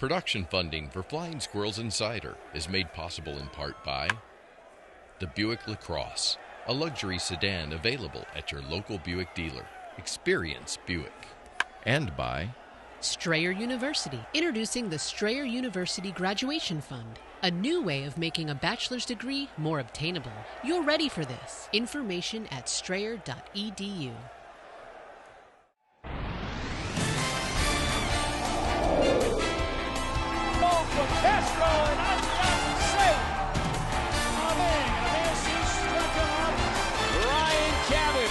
Production funding for Flying Squirrels Insider is made possible in part by the Buick LaCrosse, a luxury sedan available at your local Buick dealer. Experience Buick. And by Strayer University, introducing the Strayer University Graduation Fund, a new way of making a bachelor's degree more obtainable. You're ready for this. Information at strayer.edu. From Castro, and out the safe. Messi struck him up. Ryan Cabot.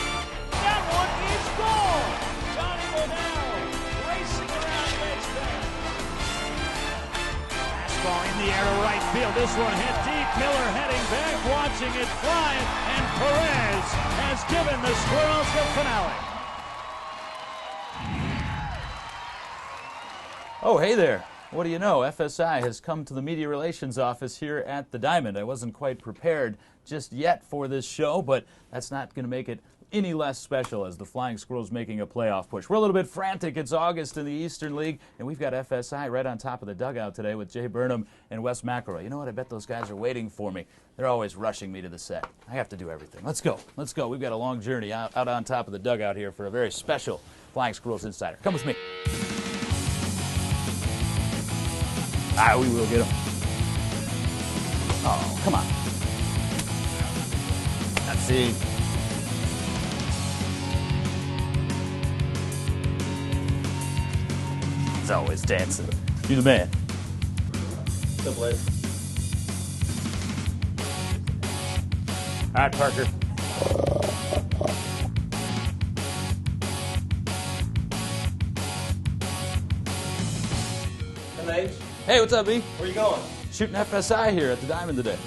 That one is gone. Johnny Bodell racing around Richmond. Fastball in the air to right field. This one hit deep. Miller heading back, watching it fly, and Perez has given the Squirrels the finale. Oh, hey there. What do you know? FSI has come to the media relations office here at the Diamond. I wasn't quite prepared just yet for this show, but that's not going to make it any less special as the Flying Squirrels making a playoff push. We're a little bit frantic. It's August in the Eastern League, and we've got FSI right on top of the dugout today with Jay Burnham and Wes McElroy. You know what? I bet those guys are waiting for me. They're always rushing me to the set. I have to do everything. Let's go. Let's go. We've got a long journey out on top of the dugout here for a very special Flying Squirrels Insider. Come with me. We will get him. Oh, come on. Let's see. He's always dancing. You the man. Double A. All right, Parker. Hey, Hey, what's up, B? where you going? Shooting FSI here at the Diamond today.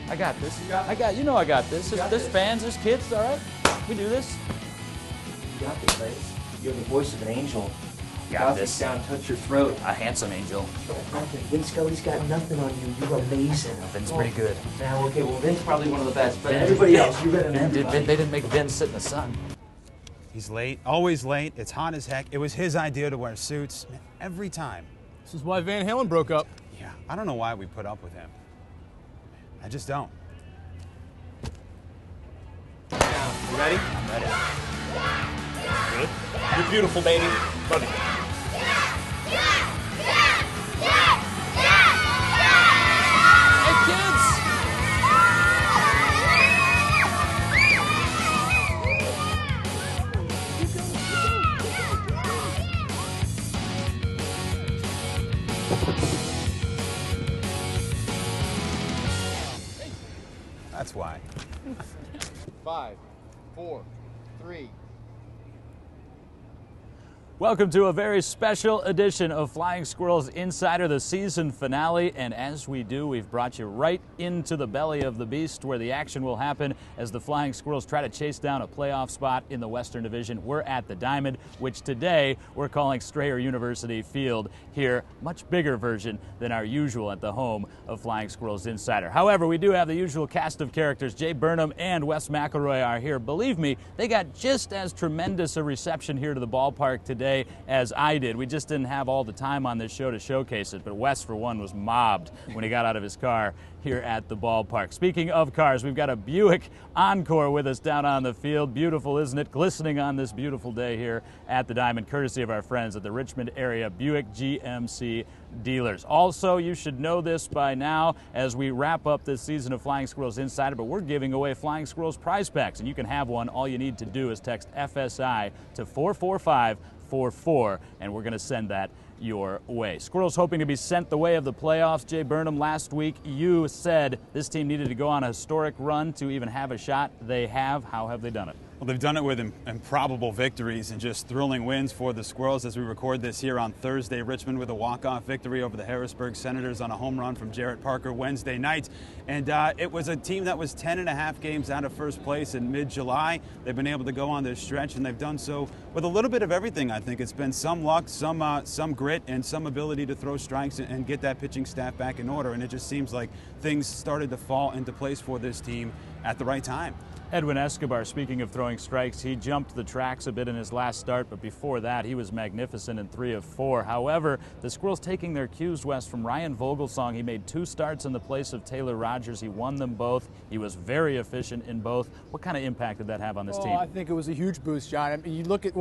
I got this. I got this. There's fans, there's kids, all right? We do this. You got this, mate. You have the voice of an angel. Got this. Down, touch your throat. A handsome angel. Nothing. Vince Scully's got nothing on you. You're amazing. Vin's pretty good. Now, okay, well, Vin's probably one of the best, but everybody else, you're better than everybody. They didn't make Vin sit in the sun. He's late, always late. It's hot as heck. It was his idea to wear suits every time. This is why Van Halen broke up. Yeah, I don't know why we put up with him. I just don't. Now, you ready? I'm ready. Good. You're beautiful, baby. Love you. Hey, kids! That's why. 5, 4, 3. Welcome to a very special edition of Flying Squirrels Insider, the season finale. And as we do, we've brought you right into the belly of the beast where the action will happen as the Flying Squirrels try to chase down a playoff spot in the Western Division. We're at the Diamond, which today we're calling Strayer University Field here. Much bigger version than our usual at the home of Flying Squirrels Insider. However, we do have the usual cast of characters. Jay Burnham and Wes McElroy are here. Believe me, they got just as tremendous a reception here to the ballpark today as I did. We just didn't have all the time on this show to showcase it, but Wes, for one, was mobbed when he got out of his car here at the ballpark. Speaking of cars, we've got a Buick Encore with us down on the field. Beautiful, isn't it? Glistening on this beautiful day here at the Diamond, courtesy of our friends at the Richmond area Buick GMC dealers. Also, you should know this by now as we wrap up this season of Flying Squirrels Insider, but we're giving away Flying Squirrels prize packs, and you can have one. All you need to do is text FSI to 44544, and we're going to send that your way. Squirrels hoping to be sent the way of the playoffs. Jay Burnham, last week you said this team needed to go on a historic run to even have a shot. They have. How have they done it? Well, they've done it with improbable victories and just thrilling wins for the Squirrels as we record this here on Thursday. Richmond with a walk-off victory over the Harrisburg Senators on a home run from Jarrett Parker Wednesday night. And it was a team that was 10.5 games out of first place in mid-July. They've been able to go on this stretch, and they've done so with a little bit of everything, I think. It's been some luck, some grit, and some ability to throw strikes and get that pitching staff back in order. And it just seems like things started to fall into place for this team at the right time. Edwin Escobar, speaking of throwing strikes, he jumped the tracks a bit in his last start, but before that he was magnificent in 3 of 4. However, the Squirrels taking their cues, West, from Ryan Vogelsong. He made 2 starts in the place of Taylor Rogers. He won them both. He was very efficient in both. What kind of impact did that have on this team? I think it was a huge boost, John. I mean, you look at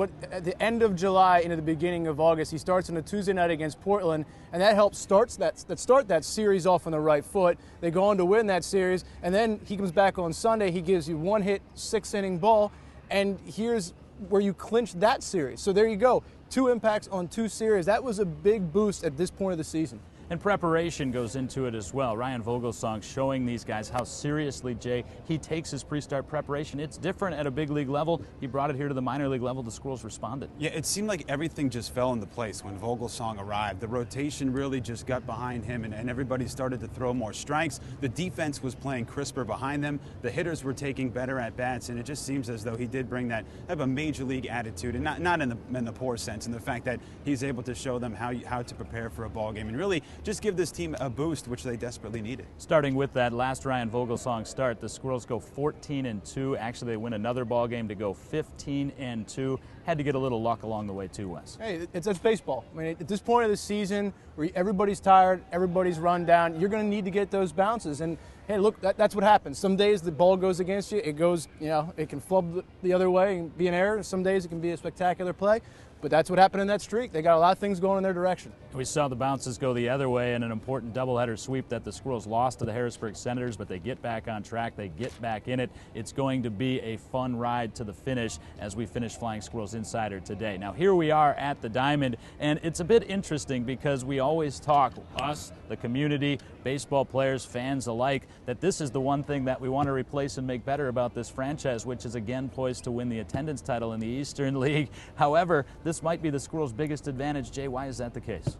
the end of July into the beginning of August, he starts on a Tuesday night against Portland, and that helps start that series off on the right foot. They go on to win that series, and then he comes back on Sunday. He gives you 1 hit, 6-inning ball, and here's where you clinch that series. So there you go, 2 impacts on 2 series. That was a big boost at this point of the season. And preparation goes into it as well. Ryan Vogelsong showing these guys how seriously, Jay, he takes his pre-start preparation. It's different at a big league level. He brought it here to the minor league level. The Squirrels responded. Yeah, it seemed like everything just fell into place when Vogelsong arrived. The rotation really just got behind him, and everybody started to throw more strikes. The defense was playing crisper behind them. The hitters were taking better at-bats, and it just seems as though he did bring that type of major league attitude, and not in the poor sense, in the fact that he's able to show them how to prepare for a ball game and really just give this team a boost, which they desperately needed. Starting with that last Ryan Vogelsong start, the Squirrels go 14-2. Actually, they win another ball game to go 15-2. Had to get a little luck along the way too, Wes. Hey, it's baseball. I mean, at this point of the season, where everybody's tired, everybody's run down, you're going to need to get those bounces. And hey, look, that's what happens. Some days the ball goes against you. It goes, it can flub the other way and be an error. Some days it can be a spectacular play. But that's what happened in that streak. They got a lot of things going in their direction. We saw the bounces go the other way in an important doubleheader sweep that the Squirrels lost to the Harrisburg Senators, but they get back on track. They get back in it. It's going to be a fun ride to the finish as we finish Flying Squirrels Insider today. Now, here we are at the Diamond, and it's a bit interesting because we always talk, us, the community, baseball players, fans alike, that this is the one thing that we want to replace and make better about this franchise, which is again poised to win the attendance title in the Eastern League. However, this might be the Squirrels' biggest advantage. Jay, why is that the case?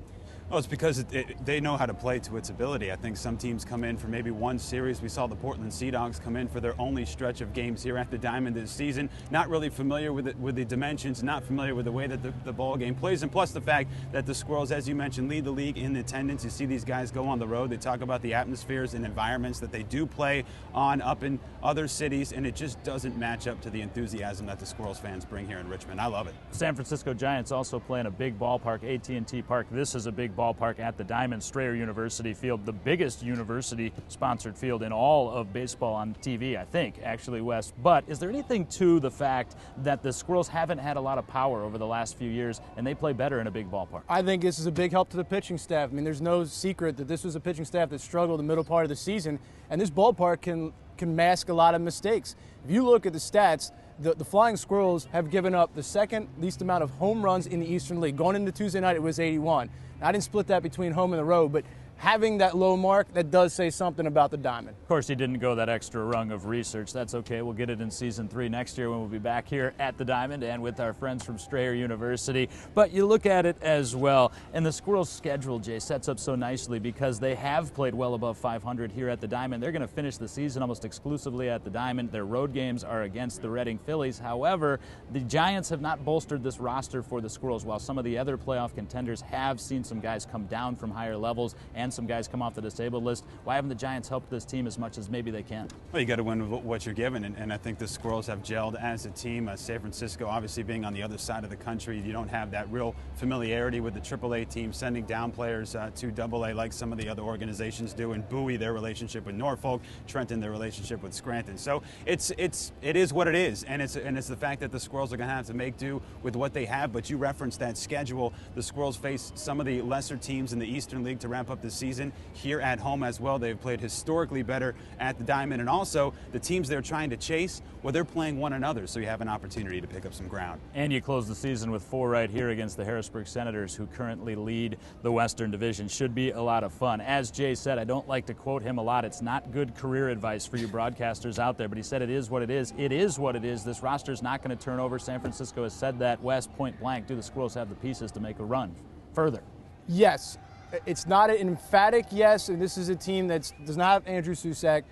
Well, it's because they know how to play to its ability. I think some teams come in for maybe one series. We saw the Portland Sea Dogs come in for their only stretch of games here at the Diamond this season, not really familiar with the dimensions, not familiar with the way that the ball game plays, and plus the fact that the Squirrels, as you mentioned, lead the league in attendance. You see these guys go on the road. They talk about the atmospheres and environments that they do play on up in other cities, and it just doesn't match up to the enthusiasm that the Squirrels fans bring here in Richmond. I love it. San Francisco Giants also play in a big ballpark, AT&T Park. This is a big ballpark at the Diamond, Strayer University Field, the biggest university-sponsored field in all of baseball on TV, I think, actually, Wes. But is there anything to the fact that the Squirrels haven't had a lot of power over the last few years, and they play better in a big ballpark? I think this is a big help to the pitching staff. I mean, there's no secret that this was a pitching staff that struggled the middle part of the season, and this ballpark can mask a lot of mistakes. If you look at the stats, the Flying Squirrels have given up the second least amount of home runs in the Eastern League. Going into Tuesday night, it was 81. I didn't split that between home and the road, but having that low mark, that does say something about the Diamond. Of course, he didn't go that extra rung of research. That's okay. We'll get it in Season 3 next year when we'll be back here at the Diamond and with our friends from Strayer University. But you look at it as well, and the Squirrels' schedule, Jay, sets up so nicely because they have played well above 500 here at the Diamond. They're going to finish the season almost exclusively at the Diamond. Their road games are against the Reading Phillies. However, the Giants have not bolstered this roster for the Squirrels, while some of the other playoff contenders have seen some guys come down from higher levels and some guys come off the disabled list. Why haven't the Giants helped this team as much as maybe they can? Well, you got to win with what you're given, and I think the Squirrels have gelled as a team. San Francisco, obviously being on the other side of the country, you don't have that real familiarity with the AAA team, sending down players to AA like some of the other organizations do, and Bowie, their relationship with Norfolk, Trenton, their relationship with Scranton. So it is what it is, and it's the fact that the Squirrels are going to have to make do with what they have. But you referenced that schedule. The Squirrels face some of the lesser teams in the Eastern League to wrap up the season. Here at home as well, they've played historically better at the Diamond, and also the teams they're trying to chase, well, they're playing one another, so you have an opportunity to pick up some ground. And you close the season with 4 right here against the Harrisburg Senators, who currently lead the Western Division. Should be a lot of fun. As Jay said, I don't like to quote him a lot. It's not good career advice for you broadcasters out there, but he said it is what it is. It is what it is. This roster is not going to turn over. San Francisco has said that. West, point blank, do the Squirrels have the pieces to make a run further? Yes. It's not an emphatic yes, and this is a team that does not have Andrew Susak.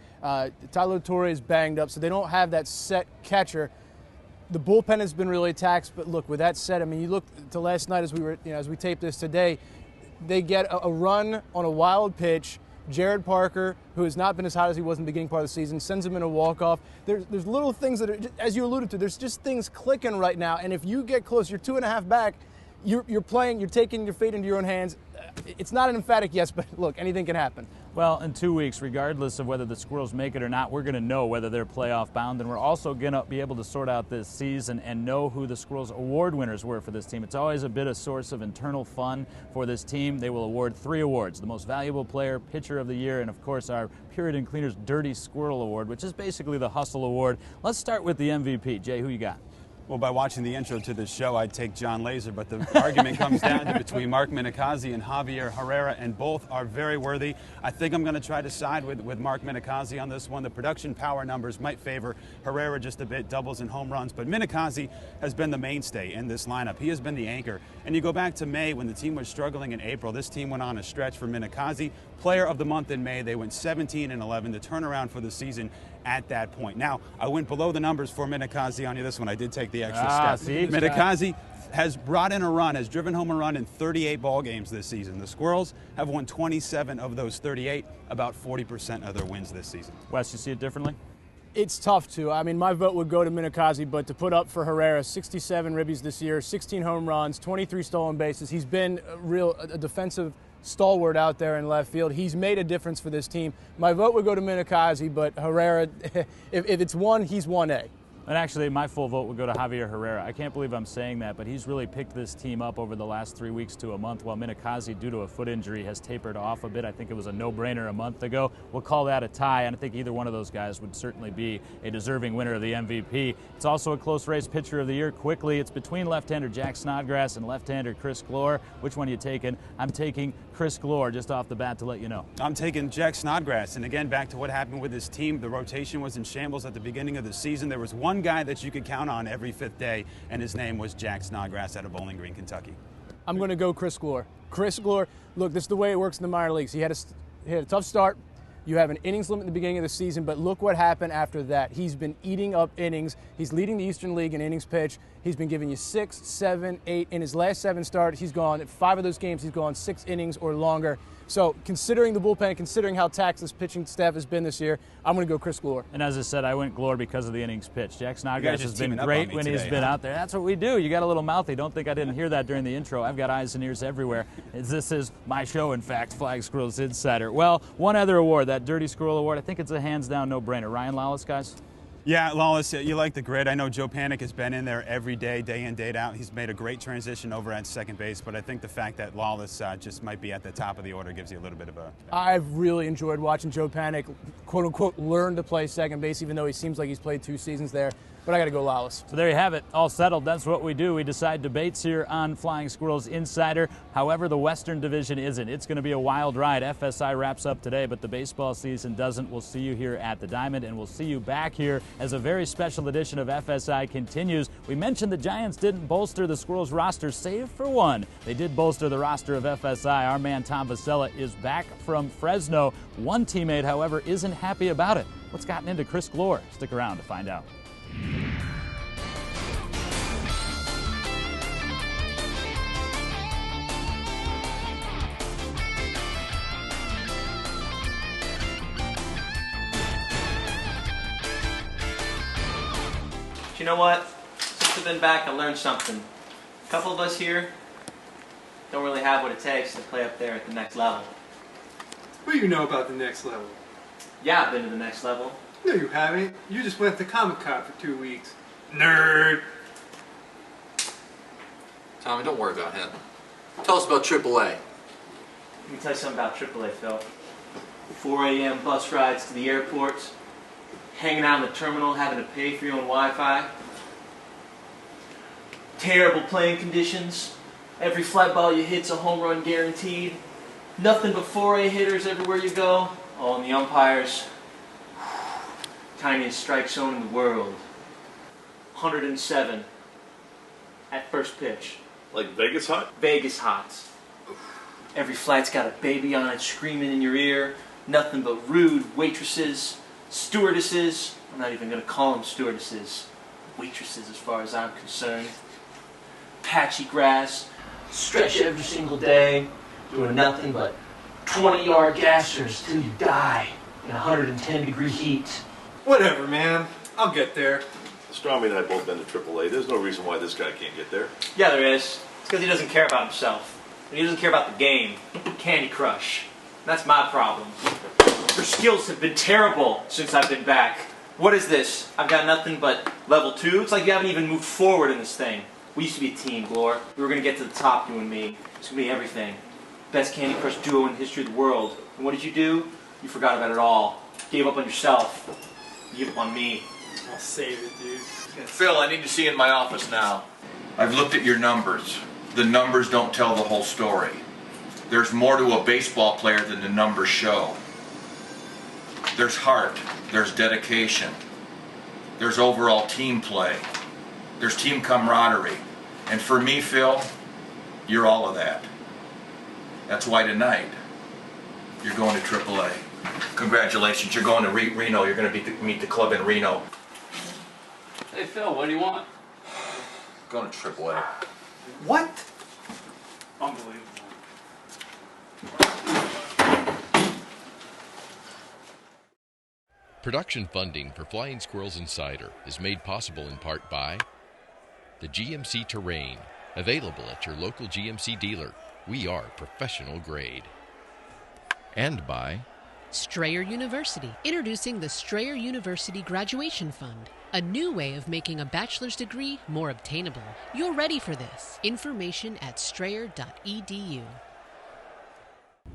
Tyler Torre is banged up, so they don't have that set catcher. The bullpen has been really taxed, but look, with that said, I mean, you look to last night as we taped this today, they get a run on a wild pitch. Jared Parker, who has not been as hot as he was in the beginning part of the season, sends him in a walk-off. There's little things that are, as you alluded to, there's just things clicking right now. And if you get close, you're 2.5 back, you're playing, you're taking your fate into your own hands. It's not an emphatic yes, but look, anything can happen. Well, in 2 weeks, regardless of whether the Squirrels make it or not, we're going to know whether they're playoff bound, and we're also going to be able to sort out this season and know who the Squirrels award winners were for this team. It's always a bit of source of internal fun for this team. They will award 3 awards: the most valuable player, pitcher of the year, and of course our Puritan Cleaners Dirty Squirrel Award, which is basically the Hustle Award. Let's start with the MVP. Jay, who you got? Well, by watching the intro to this show, I'd take John Laaser, but the argument comes down to between Mark Minicozzi and Javier Herrera, and both are very worthy. I think I'm going to try to side with Mark Minicozzi on this one. The production power numbers might favor Herrera just a bit, doubles and home runs, but Minicozzi has been the mainstay in this lineup. He has been the anchor. And you go back to May when the team was struggling in April. This team went on a stretch for Minicozzi. Player of the month in May, they went 17-11, the turnaround for the season at that point. Now, I went below the numbers for Minicozzi on you this one. I did take the extra step. See? Minicozzi has brought in a run, has driven home a run in 38 ball games this season. The Squirrels have won 27 of those 38, about 40% of their wins this season. Wes, you see it differently? It's tough to. I mean, my vote would go to Minicozzi, but to put up for Herrera, 67 ribbies this year, 16 home runs, 23 stolen bases. He's been a defensive stalwart out there in left field. He's made a difference for this team. My vote would go to Minicozzi, but Herrera, if it's one, he's 1A. And actually, my full vote would go to Javier Herrera. I can't believe I'm saying that, but he's really picked this team up over the last 3 weeks to a month, while Minicozzi, due to a foot injury, has tapered off a bit. I think it was a no-brainer a month ago. We'll call that a tie, and I think either one of those guys would certainly be a deserving winner of the MVP. It's also a close race. Pitcher of the year. Quickly, it's between left-hander Jack Snodgrass and left-hander Chris Glore. Which one are you taking? I'm taking Chris Glore just off the bat to let you know. I'm taking Jack Snodgrass. And again, back to what happened with this team. The rotation was in shambles at the beginning of the season. There was one guy that you could count on every 5th day, and his name was Jack Snodgrass out of Bowling Green, Kentucky. I'm going to go Chris Glore. Chris Glore, look, this is the way it works in the minor leagues. He had a tough start. You have an innings limit at the beginning of the season, but look what happened after that. He's been eating up innings. He's leading the Eastern League in innings pitched. He's been giving you 6, 7, 8. In his last 7 starts, he's gone, 5 of those games, he's gone 6 innings or longer. So considering the bullpen, considering how taxed this pitching staff has been this year, I'm going to go Chris Glore. And as I said, I went Glore because of the innings pitched. Jack Snodgrass has been great when he's been out there. That's what we do. You got a little mouthy. Don't think I didn't hear that during the intro. I've got eyes and ears everywhere. This is my show, in fact, Flying Squirrels Insider. Well, one other award, that Dirty Squirrel Award, I think it's a hands-down no-brainer. Ryan Lawless, guys? Yeah, Lawless, you like the grid. I know Joe Panik has been in there every day, day in, day out. He's made a great transition over at second base, but I think the fact that Lawless just might be at the top of the order gives you a little bit of a... I've really enjoyed watching Joe Panik, quote-unquote, learn to play second base, even though he seems like he's played 2 seasons there. But I got to go Lawless. So there you have it, all settled. That's what we do. We decide debates here on Flying Squirrels Insider. However, the Western Division isn't. It's going to be a wild ride. FSI wraps up today, but the baseball season doesn't. We'll see you here at the Diamond, and we'll see you back here as a very special edition of FSI continues. We mentioned the Giants didn't bolster the Squirrels roster, save for one. They did bolster the roster of FSI. Our man Tom Vasella is back from Fresno. One teammate, however, isn't happy about it. What's gotten into Chris Glore? Stick around to find out. You know what? Since I've been back, I learned something. A couple of us here don't really have what it takes to play up there at the next level. What do you know about the next level? Yeah, I've been to the next level. No, you haven't. You just went to Comic-Con for 2 weeks. Nerd! Tommy, don't worry about him. Tell us about AAA. Let me tell you something about AAA, Phil. 4 a.m. bus rides to the airports, hanging out in the terminal, having to pay for your own Wi-Fi. Terrible playing conditions. Every fly ball you hit's a home run guaranteed. Nothing but 4A hitters everywhere you go. Oh, and the umpires. Tiniest strike zone in the world. 107 at first pitch. Like Vegas hot? Vegas hot. Every flight's got a baby on it screaming in your ear. Nothing but rude waitresses, stewardesses. I'm not even going to call them stewardesses. Waitresses as far as I'm concerned. Patchy grass. Stretch every single day. Doing nothing but 20-yard gassers till you die in 110-degree heat. Whatever, man. I'll get there. Stromby and I both been to AAA. There's no reason why this guy can't get there. Yeah, there is. It's because he doesn't care about himself. And he doesn't care about the game. Candy Crush. And that's my problem. Your skills have been terrible since I've been back. What is this? I've got nothing but level 2? It's like you haven't even moved forward in this thing. We used to be a team, Glor. We were going to get to the top, you and me. It's going to be everything. Best Candy Crush duo in the history of the world. And what did you do? You forgot about it all. Gave up on yourself. You gave up on me. I'll save it, dude. Phil, I need to see you in my office now. I've looked at your numbers. The numbers don't tell the whole story. There's more to a baseball player than the numbers show. There's heart. There's dedication. There's overall team play. There's team camaraderie. And for me, Phil, you're all of that. That's why tonight, you're going to AAA. Congratulations, you're going to Reno. You're going to meet the club in Reno. Hey, Phil, what do you want? Going to AAA. What? Unbelievable. Production funding for Flying Squirrels Insider is made possible in part by the GMC Terrain, available at your local GMC dealer. We are professional grade. And by Strayer University, introducing the Strayer University Graduation Fund, a new way of making a bachelor's degree more obtainable. You're ready for this. Information at strayer.edu.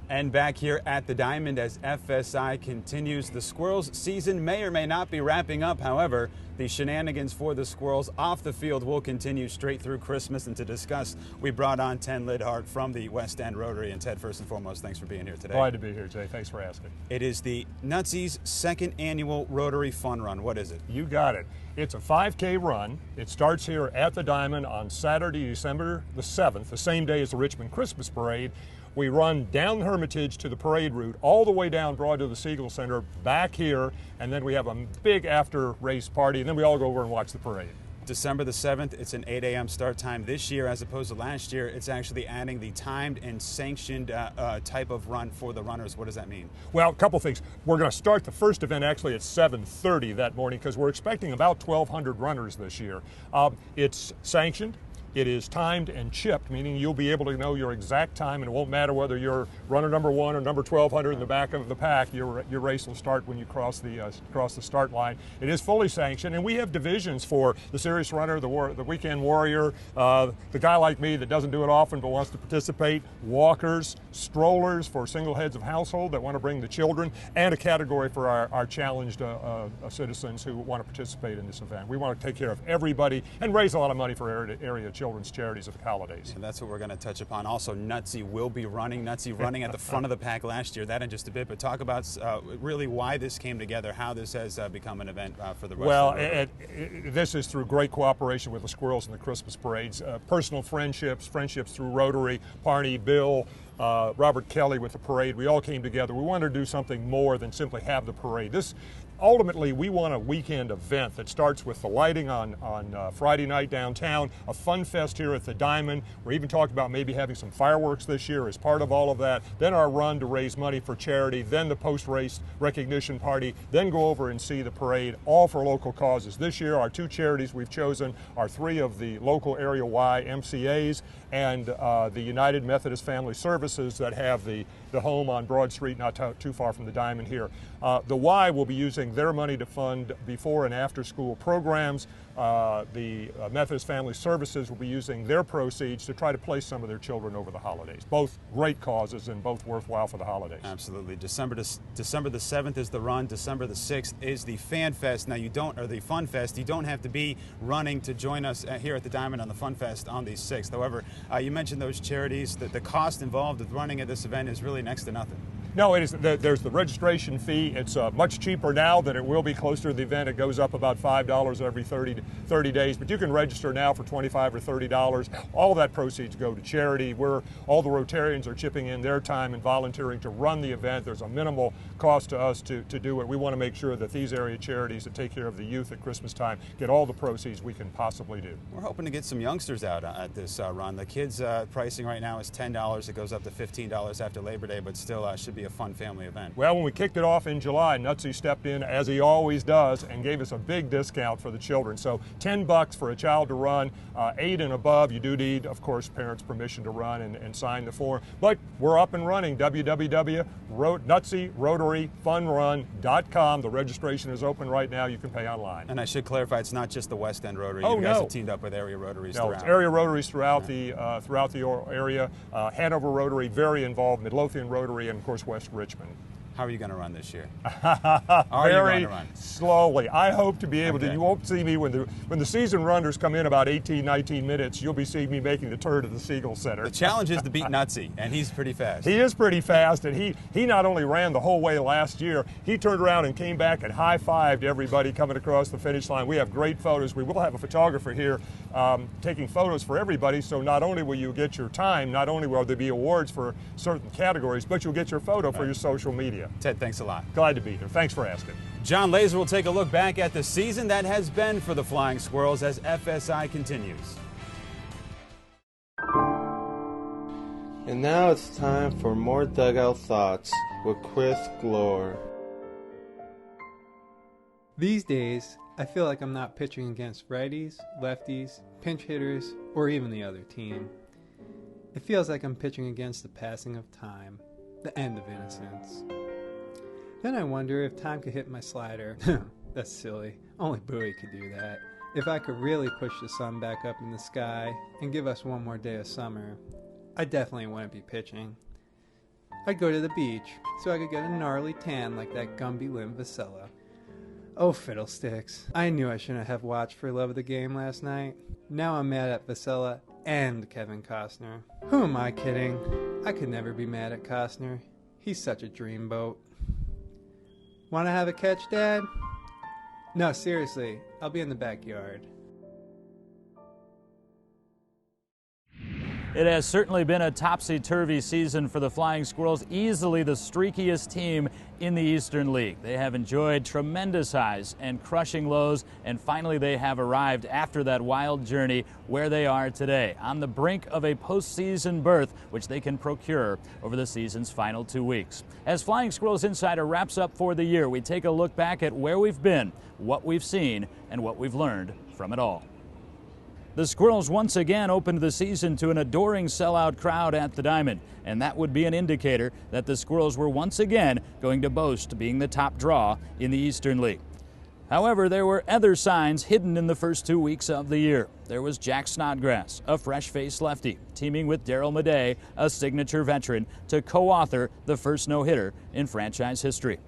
And back here at the Diamond as FSI continues. The Squirrels season may or may not be wrapping up. However, the shenanigans for the Squirrels off the field will continue straight through Christmas. And to discuss, we brought on Ted Lidhart from the West End Rotary. And Ted, first and foremost, thanks for being here today. Glad to be here, Jay. Thanks for asking. It is the Nutsies' second annual Rotary Fun Run. What is it? You got it. It's a 5K run. It starts here at the Diamond on Saturday, December the 7th, the same day as the Richmond Christmas Parade. We run down Hermitage to the parade route, all the way down Broad to the Siegel Center, back here, and then we have a big after-race party, and then we all go over and watch the parade. December the 7th, it's an 8 a.m. start time. This year, as opposed to last year, it's actually adding the timed and sanctioned type of run for the runners. What does that mean? Well, a couple things. We're going to start the first event actually at 7:30 that morning because we're expecting about 1,200 runners this year. It's sanctioned. It is timed and chipped, meaning you'll be able to know your exact time, and it won't matter whether you're runner number 1 or number 1,200 in the back of the pack. Your race will start when you cross the start line. It is fully sanctioned, and we have divisions for the serious runner, the weekend warrior, the guy like me that doesn't do it often but wants to participate, walkers, strollers for single heads of household that want to bring the children, and a category for our challenged citizens who want to participate in this event. We want to take care of everybody and raise a lot of money for area children's charities at the holidays. And that's what we're going to touch upon. Also, Nutsy will be running. Nutsy running at the front of the pack last year. That in just a bit. But talk about really why this came together, how this has become an event for the rest of the road. This is through great cooperation with the Squirrels and the Christmas parades. Personal friendships through Rotary, Parney, Bill, Robert Kelly with the parade. We all came together. We wanted to do something more than simply have the parade. Ultimately, we want a weekend event that starts with the lighting on Friday night downtown, a fun fest here at the Diamond. We're even talking about maybe having some fireworks this year as part of all of that. Then our run to raise money for charity, then the post-race recognition party, then go over and see the parade, all for local causes. This year, our 2 charities we've chosen are 3 of the local Area Y MCAs and the United Methodist Family Services that have the home on Broad Street, not too far from the Diamond here. The Y will be using their money to fund before and after school programs. The Methodist Family Services will be using their proceeds to try to place some of their children over the holidays. Both great causes and both worthwhile for the holidays. Absolutely. December the 7th is the run. December the 6th is the Fan Fest. Now the Fun Fest. You don't have to be running to join us here at the Diamond on the Fun Fest on the 6th. However, you mentioned those charities. The cost involved with running at this event is really next to nothing. No, it is. There's the registration fee. It's much cheaper now than it will be closer to the event. It goes up about $5 every 30 days, but you can register now for $25 or $30. All of that proceeds go to charity. All the Rotarians are chipping in their time and volunteering to run the event. There's a minimal cost to us to do it. We want to make sure that these area charities that take care of the youth at Christmas time get all the proceeds we can possibly do. We're hoping to get some youngsters out at this run. The kids' pricing right now is $10. It goes up to $15 after Labor Day, but still should be a fun family event. Well, when we kicked it off in July, Nutsy stepped in, as he always does, and gave us a big discount for the children. So $10 for a child to run, 8 and above. You do need, of course, parents' permission to run and sign the form. But we're up and running, www.NutsyRotaryFunRun.com. The registration is open right now. You can pay online. And I should clarify, it's not just the West End Rotary. Oh, you guys no. have teamed up with area Rotaries No, throughout. it's area Rotaries throughout the area. Hanover Rotary, very involved, Midlothian Rotary, and of course West Richmond. How are you going to run this year? Very slowly. I hope to be able to. You won't see me when the season runners come in about 18, 19 minutes. You'll be seeing me making the turn at the Siegel Center. The challenge is to beat Nutsy, and he's pretty fast. He is pretty fast, and he not only ran the whole way last year, he turned around and came back and high-fived everybody coming across the finish line. We have great photos. We will have a photographer here taking photos for everybody, so not only will you get your time, not only will there be awards for certain categories, but you'll get your photo for your social media. Ted, thanks a lot. Glad to be here. Thanks for asking. John Laaser will take a look back at the season that has been for the Flying Squirrels as FSI continues. And now it's time for more Dugout Thoughts with Chris Glore. These days, I feel like I'm not pitching against righties, lefties, pinch hitters, or even the other team. It feels like I'm pitching against the passing of time, the end of innocence. Then I wonder if time could hit my slider. That's silly. Only Bowie could do that. If I could really push the sun back up in the sky and give us one more day of summer, I definitely wouldn't be pitching. I'd go to the beach so I could get a gnarly tan like that Gumby Lim Vasella. Oh, fiddlesticks. I knew I shouldn't have watched For Love of the Game last night. Now I'm mad at Vasella and Kevin Costner. Who am I kidding? I could never be mad at Costner. He's such a dreamboat. Want to have a catch, Dad? No, seriously. I'll be in the backyard. It has certainly been a topsy-turvy season for the Flying Squirrels, easily the streakiest team in the Eastern League. They have enjoyed tremendous highs and crushing lows, and finally they have arrived after that wild journey where they are today, on the brink of a postseason berth, which they can procure over the season's final 2 weeks. As Flying Squirrels Insider wraps up for the year, we take a look back at where we've been, what we've seen, and what we've learned from it all. The Squirrels once again opened the season to an adoring sellout crowd at the Diamond, and that would be an indicator that the Squirrels were once again going to boast being the top draw in the Eastern League. However, there were other signs hidden in the first 2 weeks of the year. There was Jack Snodgrass, a fresh-faced lefty, teaming with Darryl Madej, a signature veteran, to co-author the first no-hitter in franchise history.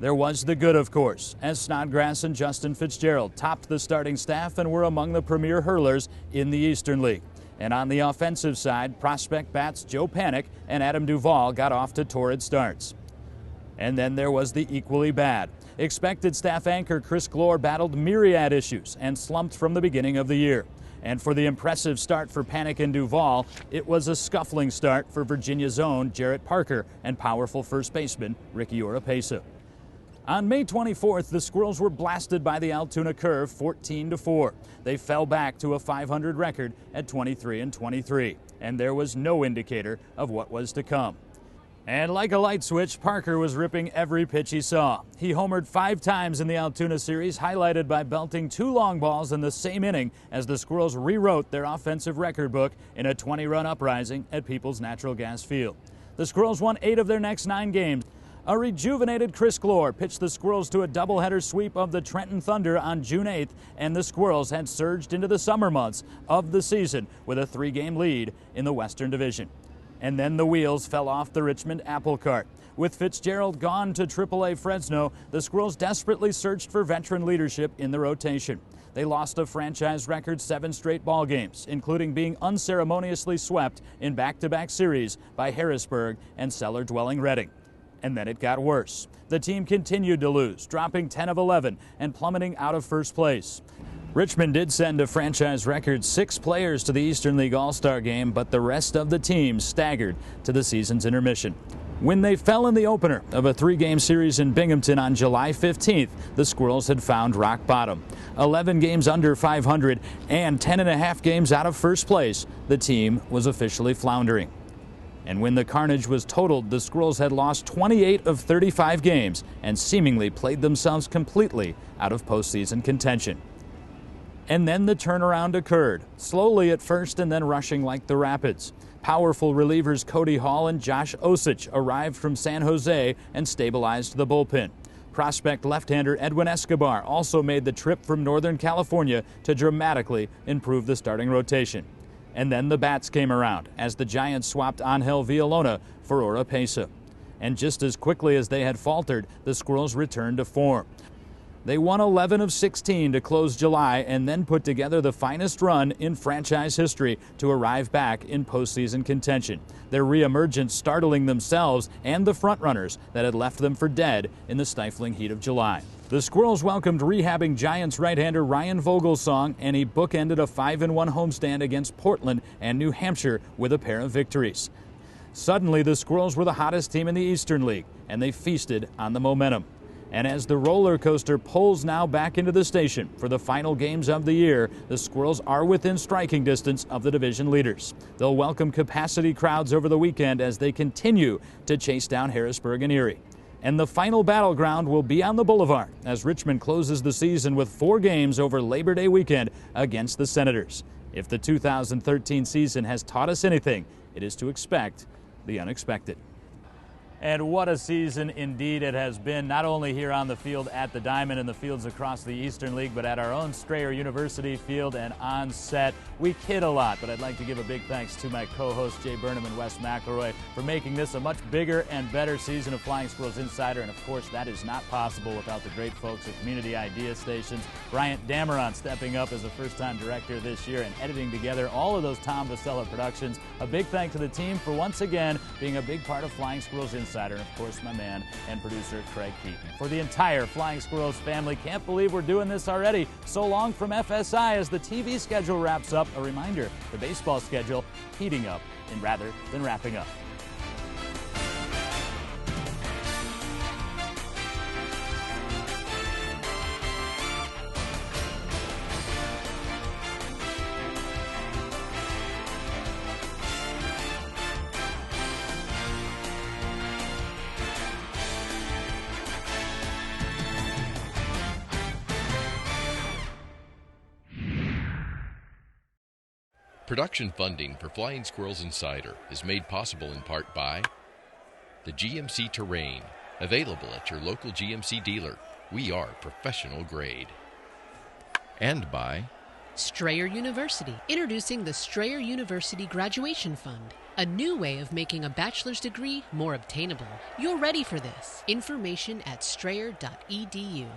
There was the good, of course, as Snodgrass and Justin Fitzgerald topped the starting staff and were among the premier hurlers in the Eastern League. And on the offensive side, prospect bats Joe Panik and Adam Duvall got off to torrid starts. And then there was the equally bad. Expected staff anchor Chris Glore battled myriad issues and slumped from the beginning of the year. And for the impressive start for Panik and Duvall, it was a scuffling start for Virginia's own Jarrett Parker and powerful first baseman Ricky Oropesa. On May 24th, the Squirrels were blasted by the Altoona Curve 14-4. They fell back to a .500 record at 23-23, and there was no indicator of what was to come. And like a light switch, Parker was ripping every pitch he saw. He homered 5 times in the Altoona series, highlighted by belting 2 long balls in the same inning as the Squirrels rewrote their offensive record book in a 20-run uprising at Peoples Natural Gas Field. The Squirrels won 8 of their next 9 games. A rejuvenated Chris Glore pitched the Squirrels to a doubleheader sweep of the Trenton Thunder on June 8th, and the Squirrels had surged into the summer months of the season with a 3-game lead in the Western Division. And then the wheels fell off the Richmond apple cart. With Fitzgerald gone to AAA Fresno, the Squirrels desperately searched for veteran leadership in the rotation. They lost a franchise record 7 straight ball games, including being unceremoniously swept in back-to-back series by Harrisburg and cellar-dwelling Reading. And then it got worse. The team continued to lose, dropping 10 of 11 and plummeting out of first place. Richmond did send a franchise record 6 players to the Eastern League All-Star game, but the rest of the team staggered to the season's intermission. When they fell in the opener of a 3-game series in Binghamton on July 15th, the Squirrels had found rock bottom. 11 games under 500 and 10.5 games out of first place, the team was officially floundering. And when the carnage was totaled, the Squirrels had lost 28 of 35 games and seemingly played themselves completely out of postseason contention. And then the turnaround occurred, slowly at first and then rushing like the Rapids. Powerful relievers Cody Hall and Josh Osich arrived from San Jose and stabilized the bullpen. Prospect left-hander Edwin Escobar also made the trip from Northern California to dramatically improve the starting rotation. And then the bats came around as the Giants swapped Angel Villalona for Oropesa. And just as quickly as they had faltered, the Squirrels returned to form. They won 11 of 16 to close July and then put together the finest run in franchise history to arrive back in postseason contention. Their reemergence startling themselves and the frontrunners that had left them for dead in the stifling heat of July. The Squirrels welcomed rehabbing Giants right-hander Ryan Vogelsong, and he bookended a 5-1 homestand against Portland and New Hampshire with a pair of victories. Suddenly, the Squirrels were the hottest team in the Eastern League, and they feasted on the momentum. And as the roller coaster pulls now back into the station for the final games of the year, the Squirrels are within striking distance of the division leaders. They'll welcome capacity crowds over the weekend as they continue to chase down Harrisburg and Erie. And the final battleground will be on the Boulevard as Richmond closes the season with 4 games over Labor Day weekend against the Senators. If the 2013 season has taught us anything, it is to expect the unexpected. And what a season indeed it has been, not only here on the field at the Diamond and the fields across the Eastern League, but at our own Strayer University field and on set. We kid a lot, but I'd like to give a big thanks to my co-hosts Jay Burnham and Wes McElroy for making this a much bigger and better season of Flying Squirrels Insider. And of course, that is not possible without the great folks at Community Idea Stations. Bryant Dameron stepping up as a first-time director this year and editing together all of those Tom Vasella productions. A big thanks to the team for once again being a big part of Flying Squirrels Insider. And of course, my man and producer Craig Keaton. For the entire Flying Squirrels family, can't believe we're doing this already. So long from FSI as the TV schedule wraps up. A reminder, the baseball schedule heating up rather than wrapping up. Production funding for Flying Squirrels Insider is made possible in part by the GMC Terrain, available at your local GMC dealer. We are professional grade. And by Strayer University, introducing the Strayer University Graduation Fund, a new way of making a bachelor's degree more obtainable. You're ready for this. Information at strayer.edu.